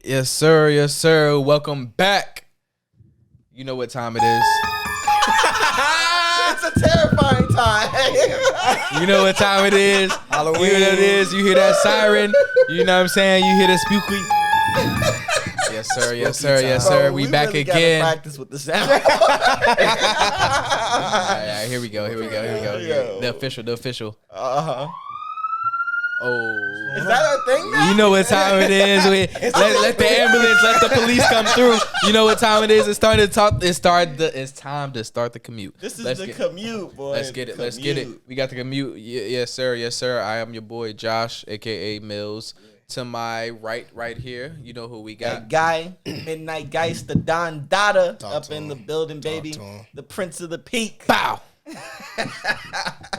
Yes, sir. Yes, sir. Welcome back. You know what time it is. It's a terrifying time. You know what time it is. Halloween. You know what it is. You hear that siren. You know what I'm saying? You hear the spooky. Yes, sir. Yes, sir. Yes, sir. We back really again. Practice with the sound. All right, here we go. The official. Oh, Is that our thing now? you know what time it is. Let the ambulance, let the police come through. You know what time it is. It's time to start the commute. This is commute, boy. Let's get it. We got the commute. Yes, sir. I am your boy Josh, aka Millz. To my right here, you know who we got. That guy, Midnight Geist, the Don Dada up in the building, baby. The Prince of the Peak. Bow.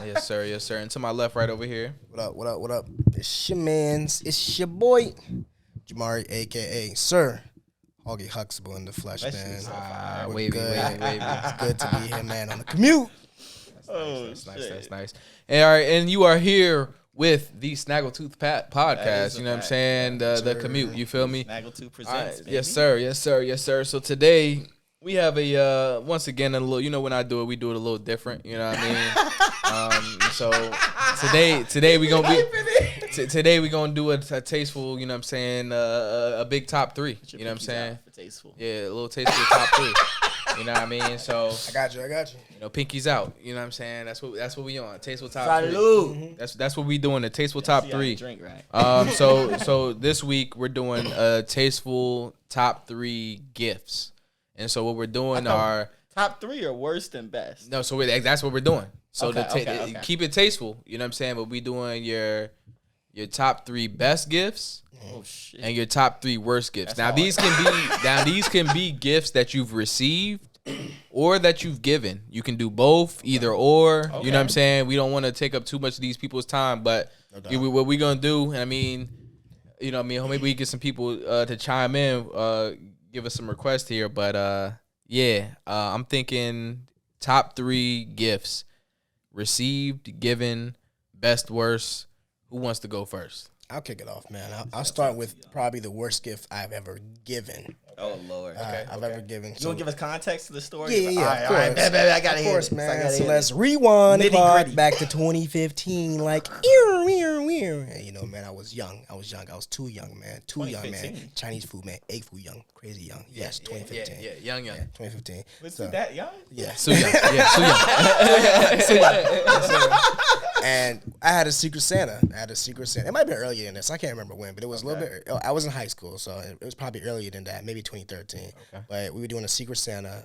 Yes, sir. And to my left, right over here. What up? It's your mans. It's your boy, Jamari, a.k.a. Sir Haugy Huxtable in the flesh, man. Wavy. It's good to be here, man, on the commute. That's nice. And, all right, and you are here with the SnaggleTooth podcast. You know what I'm saying? The commute. You feel me? SnaggleTooth presents. Right. Yes, sir. So today we have a once again a little. You know when I do it, we do it a little different. You know what I mean? So today we gonna be. Today we're going to do a tasteful, you know what I'm saying, a big top three, you know what I'm saying? Tasteful. Yeah, a little tasteful top three, you know what I mean? So I got you. You know, pinkies out, you know what I'm saying? That's what we on, tasteful top Salud. three. That's what we doing, the tasteful top three. Drink, right? So this week we're doing a tasteful top three gifts. And so what we're doing are top three or worse than best? No, so that's what we're doing. So okay. Keep it tasteful, you know what I'm saying? But we doing your top three best gifts and your top three worst gifts. Now these can be gifts that you've received or that you've given. You can do both, either or. Okay. You know what I'm saying? We don't want to take up too much of these people's time, but what we gonna do? I mean, you know, what I mean, maybe we get some people to chime in, give us some requests here. But I'm thinking top three gifts received, given, best, worst. Who wants to go first? I'll kick it off, man. I'll start with probably the worst gift I've ever given. Oh, Lord. I've ever given. You want to give us context to the story? Yeah, all right, baby, I got to hear it. Man. So let's rewind the clock back to 2015. Like, you know, man, I was young. I was too young, man. Chinese food, man. Egg food young. Crazy young. Yes, 2015. Yeah, young. Yeah, 2015. Was you that young? Yeah. So young. Yeah, so young. And I had a Secret Santa. It might have been earlier than this. I can't remember when, but it was a little bit. I was in high school, so it was probably earlier than that, maybe 2013. Okay. But we were doing a Secret Santa,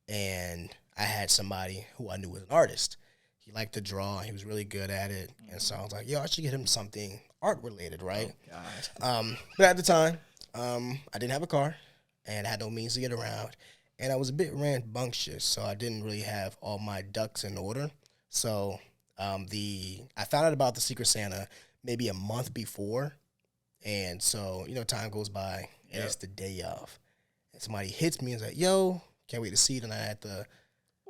and I had somebody who I knew was an artist. He liked to draw. He was really good at it, and so I was like, "Yo, I should get him something art related, right?" Oh, gosh. But at the time, I didn't have a car, and I had no means to get around, and I was a bit rambunctious, so I didn't really have all my ducks in order. So I found out about the Secret Santa maybe a month before, and so, you know, time goes by, and it's the day of, and somebody hits me and is like, "Yo, can't wait to see you tonight at the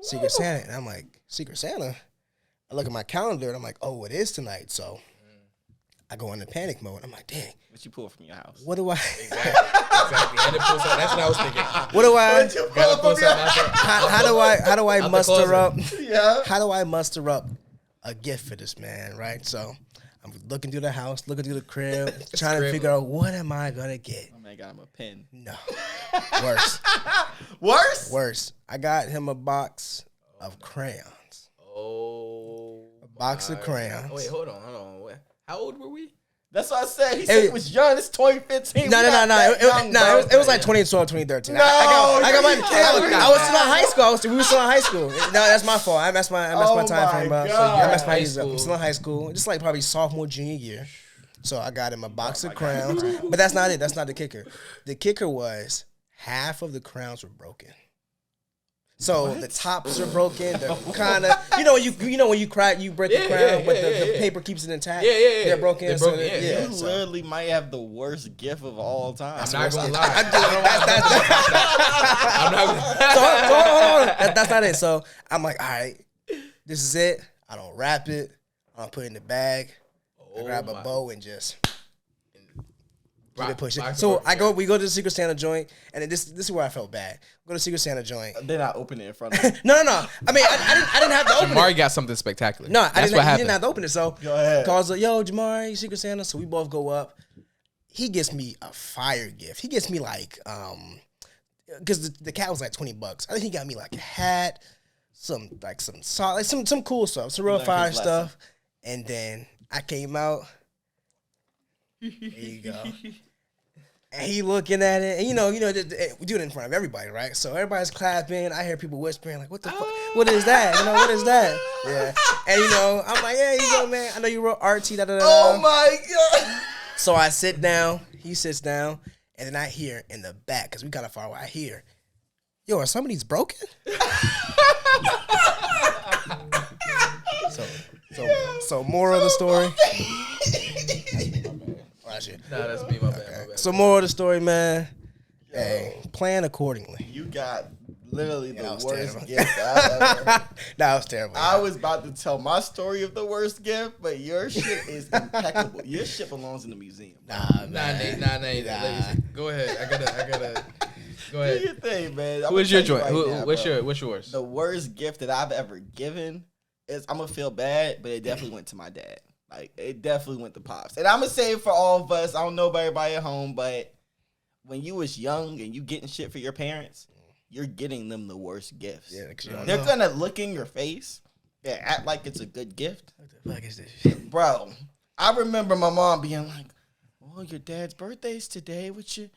Secret Santa." And I'm like, "Secret Santa?" I look at my calendar, and I'm like, "Oh, it is tonight." So I go into panic mode. I'm like, "Dang, what you pull from your house?" What do I? Exactly. That's what I was thinking. What do I? How do I muster up? Yeah. How do I muster up a gift for this man? Right. So I'm looking through the house, looking through the crib, trying to figure out what am I gonna get. Oh man, got him a pen. No. Worse. Worse. I got him a box of crayons. Oh. A box of crayons. Wait, hold on. How old were we? That's what I said. He said it was young. It's 2015. No. It was like 2012, 2013. No, I was still in high school. We were still in high school. No, that's my fault. I messed my time frame up. So I messed my years up. I'm still in high school. Just like probably sophomore, junior year. So I got him a box of crowns. But that's not it. That's not the kicker. The kicker was half of the crowns were broken. So the tops are broken. The kind of when you crack, you break the crown, but the paper keeps it intact. Yeah. They're broken. You literally might have the worst gift of all time. I'm not gonna lie. Hold on. That's not it. So I'm like, all right, this is it. I don't wrap it. I don't put it in the bag. I grab a bow and just Keep it pushing. So we go to the Secret Santa joint, and then this is where I felt bad. Go to the Secret Santa joint. Then I open it in front of you. No. I mean, I didn't have to open Jamari it. got something spectacular. No, That's what happened. He didn't have to open it. So go ahead. Calls like, yo, Jamari, Secret Santa. So we both go up. He gets me a fire gift. He gets me like, because the cat was like $20. I think he got me like a hat, some salt, like some cool stuff, some real fire stuff. And then I came out. There you go. And he looking at it, and you know, we do it in front of everybody, right? So everybody's clapping. I hear people whispering, like, "What the fuck? What is that? What is that?" Yeah. And I'm like, "Yeah, you go, man. I know you wrote RT." Oh my god. So I sit down. He sits down, and then I hear in the back, because we kind of far away. I hear, "Yo, are some of these broken?" So moral of the story. Nah, that's me. My bad. So moral of the story, man. Hey, plan accordingly. You got literally the worst terrible. gift I've ever. That was terrible. I was about to tell my story of the worst gift, but your shit is impeccable. Your shit belongs in the museum. Nah, Nate. Go ahead. I gotta. Go ahead. Do your thing, man. Who is your joint? What's yours? The worst gift that I've ever given is, I'm gonna feel bad, but it definitely went to my dad. Like, it definitely went to Pops. And I'm going to say it for all of us. I don't know about everybody at home, but when you was young and you getting shit for your parents, you're getting them the worst gifts. Yeah, they're going to look in your face and act like it's a good gift. What the fuck is this shit? Bro, I remember my mom being like, "Oh, your dad's birthday's today. What you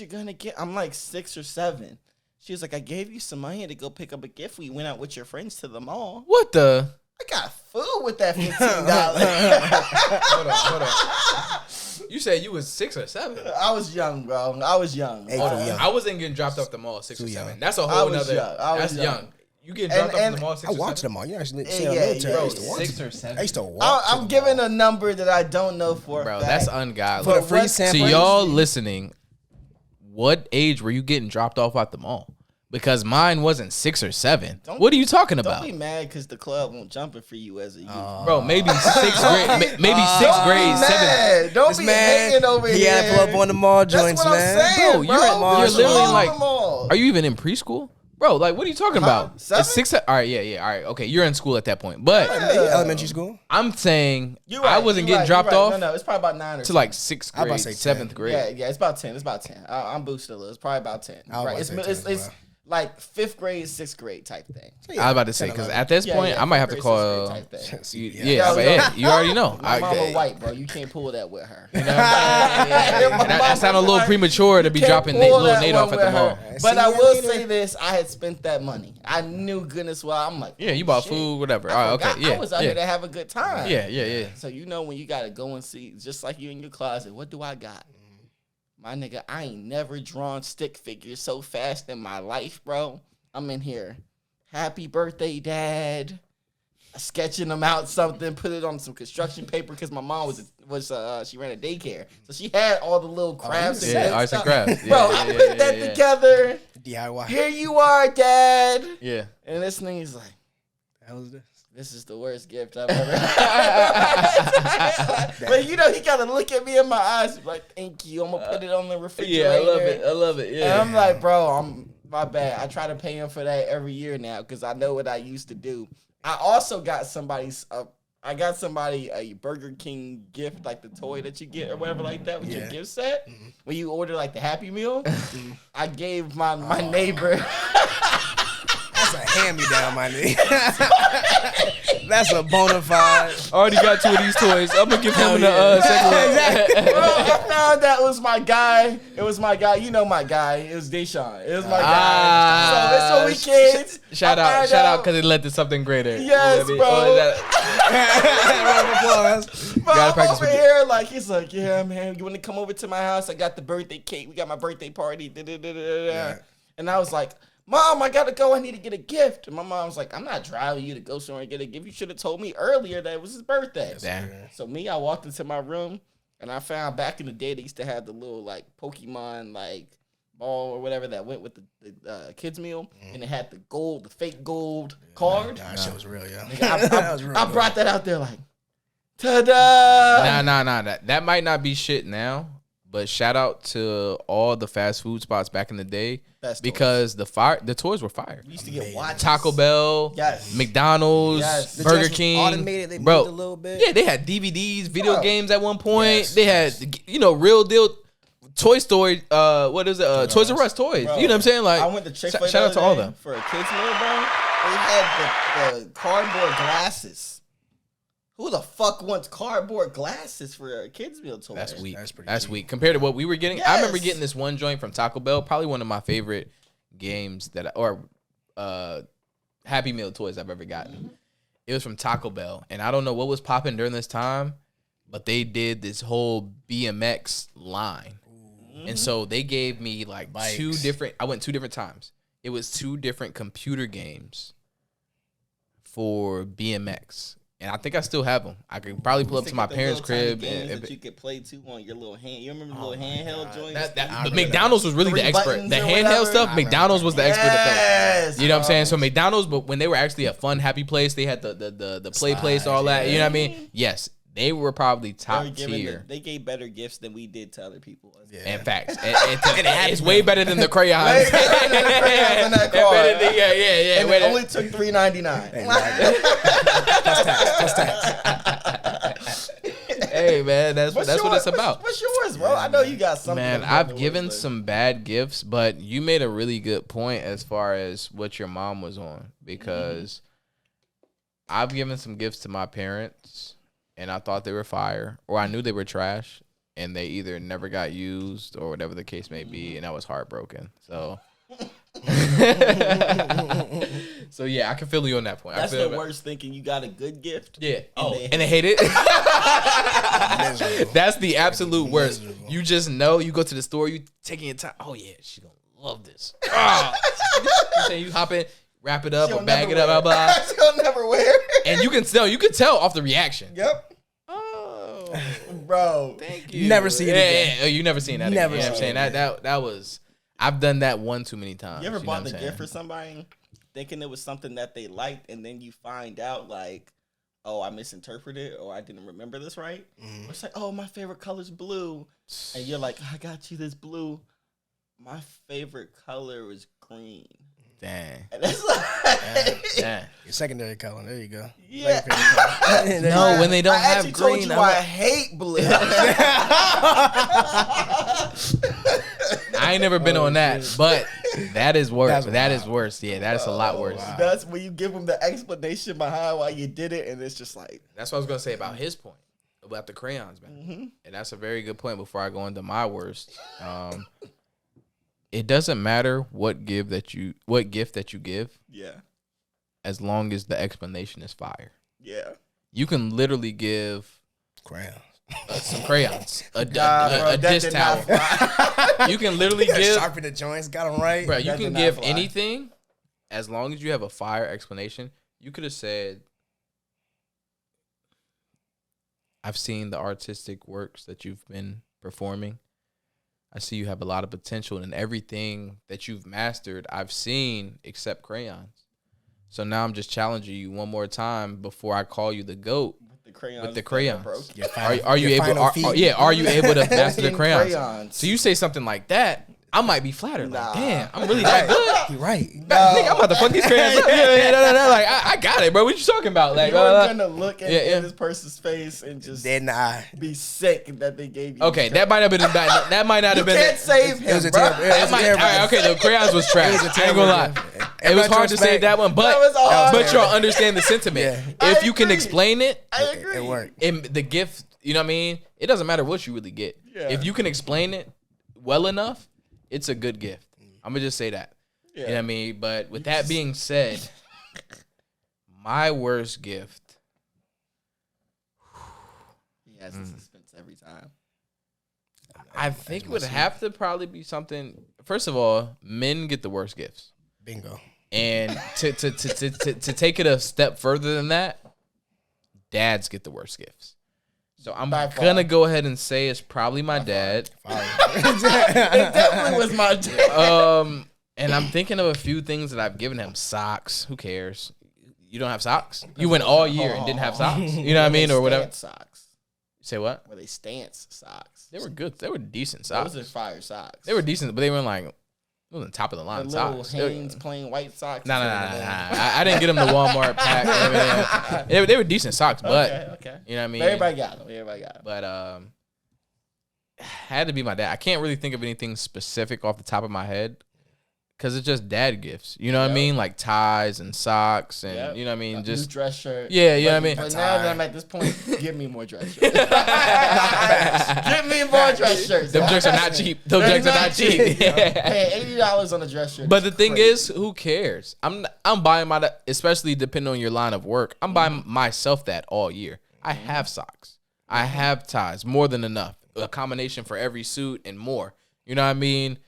going to get?" I'm like 6 or 7. She was like, "I gave you some money to go pick up a gift. We went out with your friends to the mall." What the? I got food with that $15. Hold on. You said you was 6 or 7. I was young, bro. I was young. Hey, I wasn't getting dropped off the mall 6 or 7. That's a I whole was nother. young. That's young. You getting dropped off the mall 6 or 7? I watched them all. You actually bro, 6 or 7. I used to watch. I'm giving a number that I don't know for bro. a fact. That's ungodly. For a free sample. To y'all listening, what age were you getting dropped off at the mall? Because mine wasn't 6 or 7. What are you talking about? Don't be mad because the club won't jumping for you as a youth. Bro, maybe 6th grade, maybe 6th grade, 7th. Don't be hating over here. He had to pull up on the mall joints, That's what man. I'm saying, Bro, you're literally like, mall. are you even in preschool? Bro, like, what are you talking about? 7? It's 6. All right, yeah. All right, okay. You're in school at that point. But Elementary school. I'm saying You're right, I wasn't getting dropped off No, it's probably about 9 or to like 6th grade, 7th grade. Yeah, it's about 10. It's about 10. I'm boosted a little. It's probably about 10. Right? It's like 5th grade, 6th grade type thing. I was about to say, because at this point, I might have to call. Yeah, but you already know. My mama white, bro. You can't pull that with her. You know that sounded a little premature to be dropping little Nate off at the mall. But I will say this: I had spent that money. I knew goodness well. I'm like, yeah, you bought food, whatever. All right, okay, yeah. I was out here to have a good time. Yeah. So when you gotta go and see, just like you in your closet, what do I got? My nigga, I ain't never drawn stick figures so fast in my life, bro. I'm in here. Happy birthday, Dad. Sketching them out something, put it on some construction paper because my mom she ran a daycare. So she had all the little crafts and arts and crafts. Bro, I put that together. DIY. Here you are, Dad. Yeah. And this nigga's like, How was this? This is the worst gift I've ever had. But he gotta look at me in my eyes like, thank you. I'm gonna put it on the refrigerator. Yeah, I love it. Yeah. And I'm like, bro, my bad. I try to pay him for that every year now because I know what I used to do. I also got somebody a Burger King gift, like the toy that you get or whatever like that with your gift set. Mm-hmm. When you order like the Happy Meal, I gave my neighbor. That's a hand-me-down, my nigga. That's a bona fide. I already got 2 of these toys. I'm gonna give him the second one. Bro, I found that was my guy. It was my guy. You know my guy. It was Deshaun. It was my guy. So it's what we kids. Shout out, because it led to something greater. Yes, bro. Bro, I'm over here like, he's like, yeah, man, you want to come over to my house? I got the birthday cake. We got my birthday party. Yeah. And I was like, Mom, I gotta go. I need to get a gift. And my mom was like, I'm not driving you to go somewhere and get a gift. You should have told me earlier that it was his birthday. Damn. So I walked into my room and I found back in the day they used to have the little like Pokemon like ball or whatever that went with the kids meal, and it had the fake gold card. Nah, that shit was real, yeah. I brought that out there like, ta-da! Nah. That might not be shit now, but shout out to all the fast food spots back in the day Best because the toys were fire. We used to get watches. Taco Bell, Yes. McDonald's, Yes. The Burger joints was King, automated, they bro. moved a little bit. Yeah, they had DVDs, video Bro. games at one point. Yes. They had real deal Toy Story. What is it? Toys R Us toys. Bro, You know what I'm saying? Like I went to Chick-fil-A shout out to all of them. for a kids meal, bro. They had the cardboard glasses. Who the fuck wants cardboard glasses for a kids meal toy? That's weak. That's pretty That's cheap. weak compared to what we were getting. I remember Yes. getting this one joint from Taco Bell. Probably one of my favorite games Happy Meal toys I've ever gotten. Mm-hmm. It was from Taco Bell, and I don't know what was popping during this time, but they did this whole BMX line, and so they gave me like Bikes. I went 2 different times. It was 2 different computer games for BMX. And I think I still have them. I could probably pull up to my parents' crib. Games And that you could play too on your little hand. You remember the little handheld joints? but McDonald's was really the 3 expert. buttons The or handheld whatever? stuff, McDonald's was the expert at that. Yes, You know what I'm bro. saying? So McDonald's, but when they were actually a fun, happy place, they had the play place, all that. You know what I mean? Yes, they were probably top tier. They gave better gifts than we did to other people. And facts. It's way better than the crayons. Way better than the crayons in that car. Yeah. And it only took $3.99. Plus tax. Hey man, that's what it's about. What's yours, bro? I know you got something. Man, I've given some bad gifts, but you made a really good point as far as what your mom was on, because I've given some gifts to my parents and I thought they were fire, or I knew they were trash, and they either never got used or whatever the case may be, and I was heartbroken. So so yeah, I can feel you on that point. That's I feel the worst thinking. You got a good gift. Yeah. And And they hate it. Miserable. That's the absolute worst. Miserable. You just know, you go to the store, you taking your time. Oh yeah, she gonna love this. You say you hop in, wrap it up, or bag it up, blah blah. She'll never wear. And you can tell off the reaction. Yep. Oh, Bro. thank you. Never see it again. Yeah, you never seen that. Never Again. You know what I'm seen saying? it That was. I've done that one too many times. You ever know bought what the I'm gift saying? for somebody thinking it was something that they liked, and then you find out like, oh, I misinterpreted, or I didn't remember this right. Or it's like, oh, my favorite color's blue, and you're like, I got you this blue. My favorite color is green. Dang. And it's like, Dang. Your secondary color. There you go. yeah. No, when they don't I have actually told green, you I'm I like- hate blue. I ain't never been on that, but that is worse. That's That is wild. worse. Yeah, that is a lot worse. wow. That's when you give them the explanation behind why you did it, and it's just like, That's what I was gonna say about his point about the crayons, man. And that's a very good point. Before I go into my worst, it doesn't matter what gift that you give, yeah, as long as the explanation is fire. yeah. You can literally give Crayons. some crayons, a Bro, dish that did towel. not fly. You can literally You gotta give, sharpen the joints. Got them right. bro. You That can did not give fly. anything, as long as you have a fire explanation. You could have said, I've seen the artistic works that you've been performing. I see you have a lot of potential in everything that you've mastered. I've seen except crayons. So now I'm just challenging you one more time before I call you the GOAT with the crayons. Your Are you able? Are you able to master the Fucking crayons? crayons. So you say something like that, I might be flattered. Nah. Like, damn, I'm really that good. You're right. Nigga, I'm about to fuck these crayons up. Yeah, no. Like, I got it, bro. What you talking about? Like, You're gonna look at this person's face and just Dead in the eye. be sick that they gave you. okay, that might not have been that might not You have been. can't save It was him, a bro. terrible. It was a terrible. All right, okay, the crayons was trash. It was a I ain't terrible gonna lie. gift. It was hard to say that one, That was but hard. y'all understand the sentiment. Yeah. If I you can agree. explain it, I agree. It worked. and the gift, you know what I mean? It doesn't matter what you really get. Yeah. If you can explain it well enough, it's a good gift. I'm gonna just say that. Yeah. You know what I mean? But with that being said, my worst gift. He has the suspense every time. I think it would have to probably be something. First of all, men get the worst gifts, Bingo. and to take it a step further than that, dads get the worst gifts. So I'm By far. gonna go ahead and say it's probably my dad. It definitely was my dad. And I'm thinking of a few things that I've given him. Socks. Who cares? You don't have socks? You went all year and didn't have socks. You know what I mean, or whatever. Socks. Say what? Were they stance socks? They were good. They were decent socks. Those are fire socks. They were decent, but they weren't like, it wasn't top of the line the socks. little Hanes plain white socks. Nah. I didn't get them the Walmart pack. They were decent socks, but okay. you know what I mean? Everybody got them. But had to be my dad. I can't really think of anything specific off the top of my head. Because it's just dad gifts. You know what I mean? Like ties and socks and, you know what I mean? Just new dress shirt. Yeah, you know what I mean? But now that I'm at this point, give me more dress shirts. Give me more dress shirts. Them drinks are not cheap. Those drinks are not cheap. Paying $80 on a dress shirt. But the thing is, who cares? I'm buying especially depending on your line of work, I'm buying myself that all year. I have socks. I have ties. More than enough. A combination for every suit and more. You know what I mean?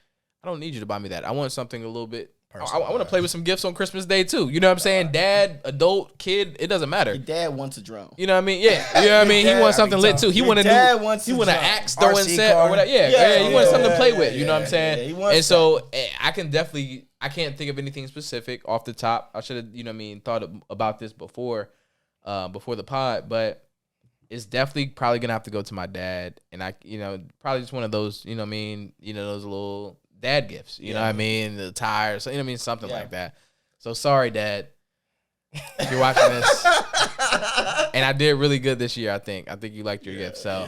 I don't need you to buy me that. I want something a little bit. I want to play with some gifts on Christmas Day too. You know what I'm saying? Dad, adult, kid, it doesn't matter. Your dad wants a drone. You know what I mean? Yeah. You know what I mean? He wants something lit too. He want an axe throwing set or whatever. Yeah. He wants something to play with. You know what I'm saying? And so I can't think of anything specific off the top. I should have, you know what I mean, thought about this before the pod, but it's definitely probably gonna have to go to my dad, and probably just one of those, you know what I mean, those little dad gifts, you know what I mean, the tires, you know what I mean, something like that. So sorry, Dad, if you're watching this. And I did really good this year. I think you liked your gift. So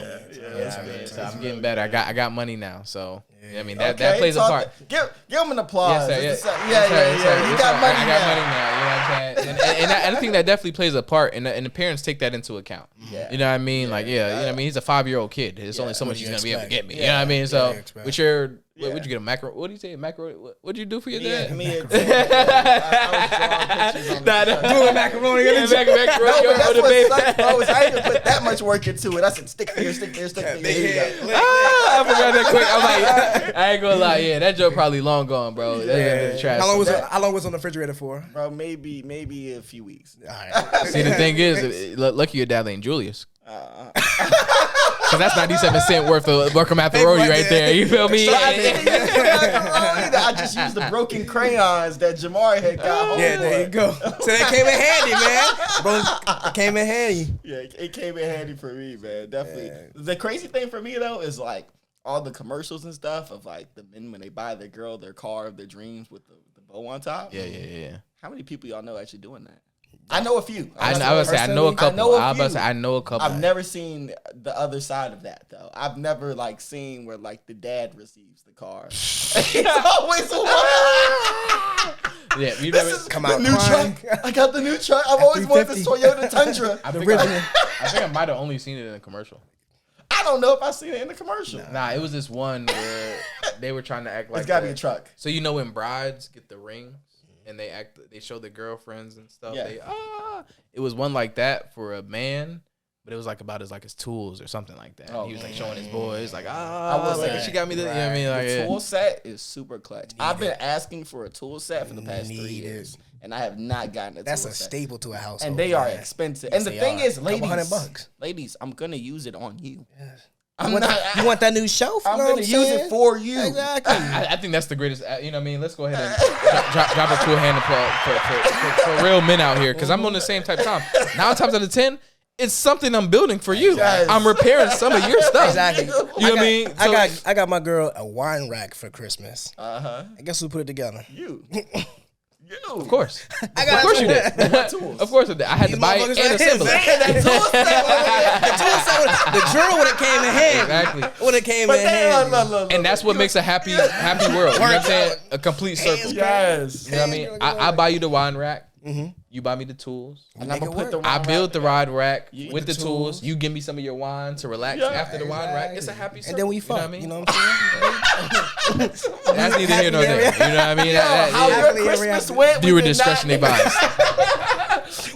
so I'm getting better. I got money now. So you know what I mean, that plays a part. Give him an applause. Yes, sir, yeah. You got money now. I got money now. You know what I'm saying? And I think that definitely plays a part, and the parents take that into account. Yeah. You know what I mean? Like, you know what I mean? He's a 5-year-old kid. There's only so much he's gonna be able to get me. You know what I mean? So with your what'd you get, a macro? What do you say, macro? What'd you do for your dad? I was drawing pictures on doing macaroni. I didn't put that much work into it. I said stick here. I forgot that quick. I'm like, I ain't gonna lie. Yeah, that joke probably long gone, bro. That's trash. How long was it on the refrigerator for? Bro, maybe a few weeks. All right. See, the thing is, lucky your dad ain't Julius. Cause that's 97 cents worth of Welcome After Rory right there. You feel me? I just used the broken crayons that Jamar had got. Yeah, there you go. So that came in handy, man. Bro, it came in handy. Yeah, it came in handy for me, man. Definitely. Yeah. The crazy thing for me though is like all the commercials and stuff of like the men when they buy their girl their car of their dreams with the bow on top. Yeah. How many people y'all know actually doing that? I know a few. I know a couple. I know a couple. I've never seen the other side of that though. I've never like seen where like the dad receives the car. It's always yeah, we never come out. The new truck. I got the new truck. I've always wanted this Toyota Tundra. I think I might have only seen it in a commercial. I don't know if I seen it in the commercial. Nah, it was this one where they were trying to act like it's gotta be a truck. So you know when brides get the ring and they show their girlfriends and stuff. Yeah. It was one like that for a man, but it was like about his tools or something like that. He was like showing his boys like she got me the. Right. You know what I mean? Like, the tool set is super clutch. I've been asking for a tool set for the past 3 years. And I have not gotten a tool set. That's a staple to a household. And they are expensive. And the thing is, $100. Ladies, I'm gonna use it on you. Yes. You want that new shelf? I'm gonna use it for you. Exactly. I think that's the greatest. You know what I mean? Let's go ahead and drop a cool hand applause for real men out here, because I'm on the same type of time. 9 times out of 10, it's something I'm building for you. Yes. I'm repairing some of your stuff. Exactly. You know what I mean? So, I got my girl a wine rack for Christmas. I guess who put it together? You. Of course. Of course you did. Of course I did. I had to buy it and assemble it. The drill would have came in handy. Exactly. Would have came in handy. And that's what makes a happy world. You know what I'm saying? A complete circle. Yes. You know what I mean? I buy you the wine rack. You buy me the tools. And I'm gonna put the I build the ride rack with the tools. You give me some of your wine to relax after the wine rack. It's a happy circle. And then we fuck. You know what I'm saying? That's neither here nor there. You know what I mean? How your Christmas went? Viewer discretion advised.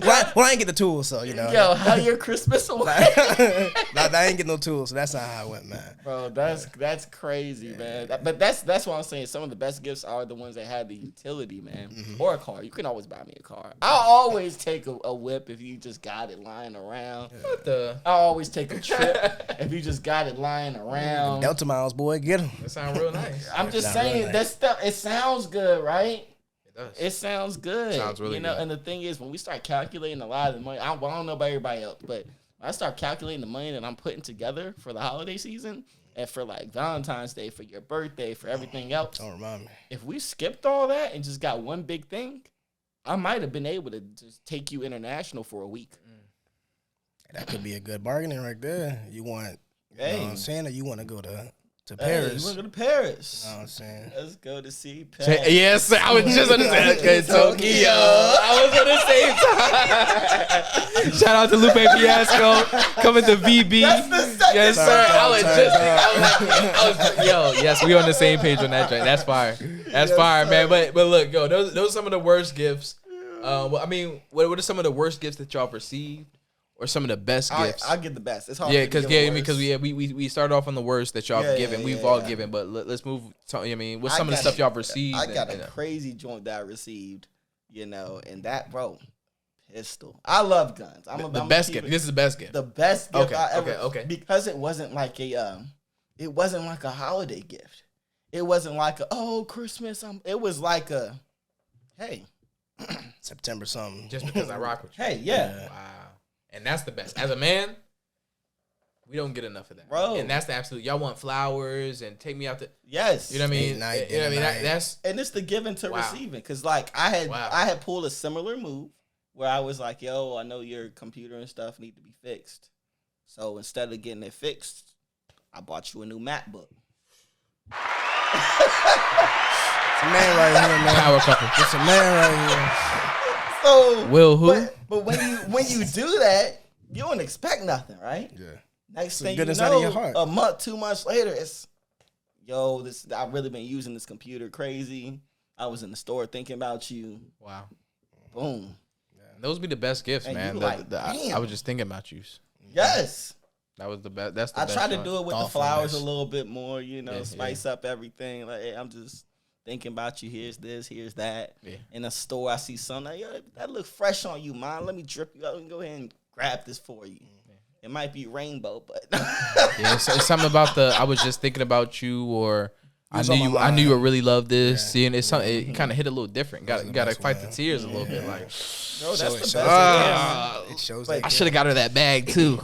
Well, I ain't get the tools, so you know. Yo, how your Christmas went? I ain't get no tools, so that's not how it went, man. Bro, that's crazy, man. But that's what I'm saying. Some of the best gifts are the ones that have the utility, man, or a car. You can always buy me a car. I'll always take a whip if you just got it lying around. I'll always take a trip if you just got it lying around. Delta miles, boy, get them. That sounds real nice. I'm just saying that stuff. It sounds good, right? It sounds good. Sounds really good. And the thing is, when we start calculating a lot of the money, I don't know about everybody else, but I start calculating the money that I'm putting together for the holiday season and for like Valentine's Day, for your birthday, for everything else. Don't remind me. If we skipped all that and just got one big thing, I might have been able to just take you international for a week. That could be a good bargaining right there. You want, you know what I'm saying, or you want to go to Paris. You want to go to Paris? You know what I'm saying? Let's go to see Paris. Yes, I was just gonna say Tokyo. I was gonna say time. Shout out to Lupe Fiasco coming to VB. That's the second Yes, sir. Yes, we on the same page on that track. That's fire. That's fire, man. But look, yo, those are some of the worst gifts. Well, I mean, what are some of the worst gifts that y'all received? Or some of the best gifts. I'll give the best. It's hard. Yeah, because we start off on the worst that y'all have given. We've all given, but let's move. I mean, what's some of the stuff y'all received? I got a crazy joint that I received, and that, bro, pistol. I love guns. The best gift. This is the best gift. The best gift I ever. Okay. Because it wasn't like a holiday gift. It wasn't like Christmas. It was like a, hey, September something. Just because I rock with you. Hey, yeah. Wow. And that's the best. As a man, we don't get enough of that, bro. And that's the absolute. Y'all want flowers and take me out to. Yes. You know what I mean? That's and it's the giving to receiving. Because like I had pulled a similar move where I was like, yo, I know your computer and stuff need to be fixed. So instead of getting it fixed, I bought you a new MacBook. It's a man right here, man. Power couple. It's a man right here. So Will who? But when you do that, you don't expect nothing, right? Yeah. Next thing you out of your know, heart. a month, 2 months later, it's I've really been using this computer crazy. I was in the store thinking about you. Wow. Boom. Yeah. Those be the best gifts, And man. I was just thinking about you. Yes. That was the best. That's the I best. tried to do it with the flowers Thoughtfulness. a little bit more, spice up everything. Like, hey, I'm just thinking about you. Here's this, here's that. Yeah. In a store, I see something. Yo, that look fresh on you, man. Let me drip you out and go ahead and grab this for you. It might be rainbow, but yeah, it's something about I was just thinking about you, or I knew you would really love this. Yeah. And it's something. It kind of hit a little different. You got to fight the tears a little bit, like. Bro, that's the best. It shows. I should have got her that bag too.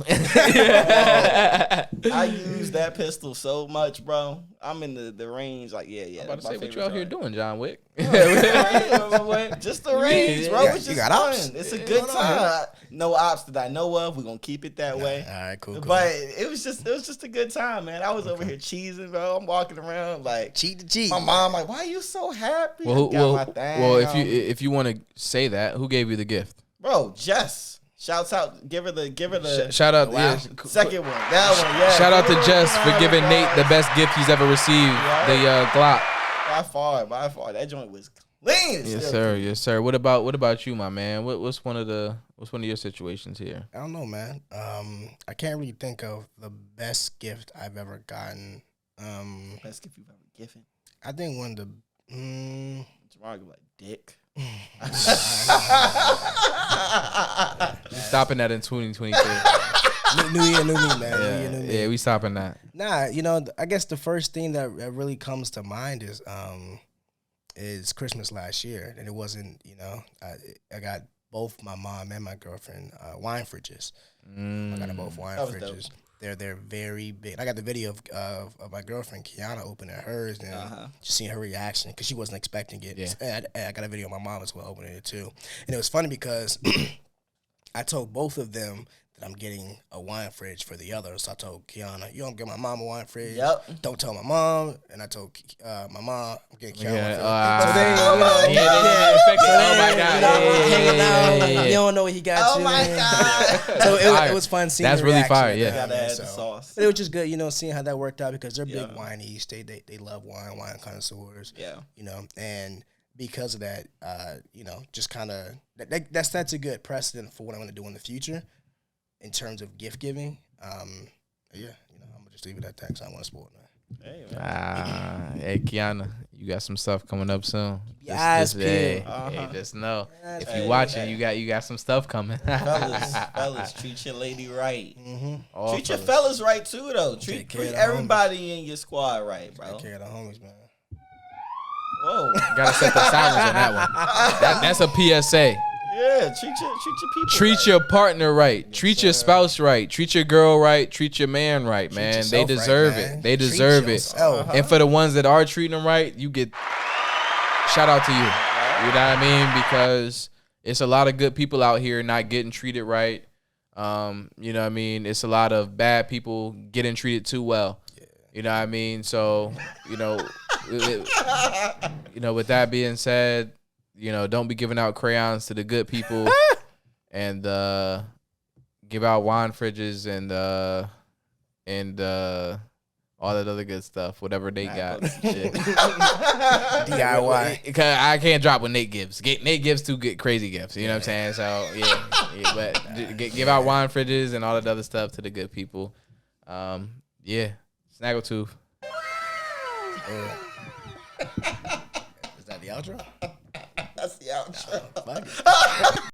I use that pistol so much, bro. I'm in the range, like yeah. I'm about to say, what you out here doing, John Wick? Just the range, bro. It's just fun. It's a good time. No ops that I know of. We're gonna keep it that way. All right, cool. But it was just a good time, man. I was over here cheesing, bro. I'm walking around like cheat to cheat. My mom like, why are you so happy? Well, if you want to say that, who gave you the gift? Bro, Jess. Shouts out, give her the shout out. Wow. Yeah, second one, that one. Yeah. Shout out to Jess for giving Nate the best gift he's ever received. The Glock. By far, that joint was clean. Yes, sir. What about you, my man? What's one of your situations here? I don't know, man. I can't really think of the best gift I've ever gotten. Best gift you've ever given. I think one of the. Jamar like dick. Stopping that in 2023. New year, new me, man. Yeah, we stopping that. Nah, I guess the first thing that really comes to mind is Christmas last year, and it wasn't. I got both my mom and my girlfriend wine fridges. I got them both wine fridges. Dope. They're very big. I got the video of my girlfriend Kiana opening hers and just seeing her reaction because she wasn't expecting it. Yeah. And I got a video of my mom as well opening it too. And it was funny because I told both of them that I'm getting a wine fridge for the other. So I told Kiana, you don't get my mom a wine fridge. Yep. Don't tell my mom. And I told my mom, I'm getting Kiana a fridge. Oh my God. You don't know what he got you. Oh my God. So it was fun seeing that's the really reaction. fire, yeah. Gotta add the sauce. But it was just good, seeing how that worked out because they're big wineys. They love wine connoisseurs. Yeah. And because of that, just kind of that's a good precedent for what I'm going to do in the future. In terms of gift giving, I'm gonna just leave it at that because I want to spoil it, man. Hey, Kiana, you got some stuff coming up soon. Yes, hey, just know if you watching, you got some stuff coming. fellas, treat your lady right. Mm-hmm. Treat your fellas right too, though. Treat everybody in your squad right, bro. Take care of the homies, man. Whoa, gotta set the silence on that one. That's a PSA. Yeah, treat your people. Treat right. your partner right. Yes, Treat your sir. spouse right. Treat your girl right. Treat your man right, man. They yourself right, deserve man. it. They Treat deserve it. yourself. And for the ones that are treating them right, you get shout out to you. You know what I mean? Because it's a lot of good people out here not getting treated right. You know what I mean? It's a lot of bad people getting treated too well. You know what I mean? So, with that being said, don't be giving out crayons to the good people and give out wine fridges and all that other good stuff, whatever they got. DIY. Because I can't drop what Nate gives. Nate gives two good, crazy gifts. You know what I'm saying? So, yeah. But give out wine fridges and all that other stuff to the good people. Yeah. SnaggleTooth. Is that the outro? That's the outro. Fuck it.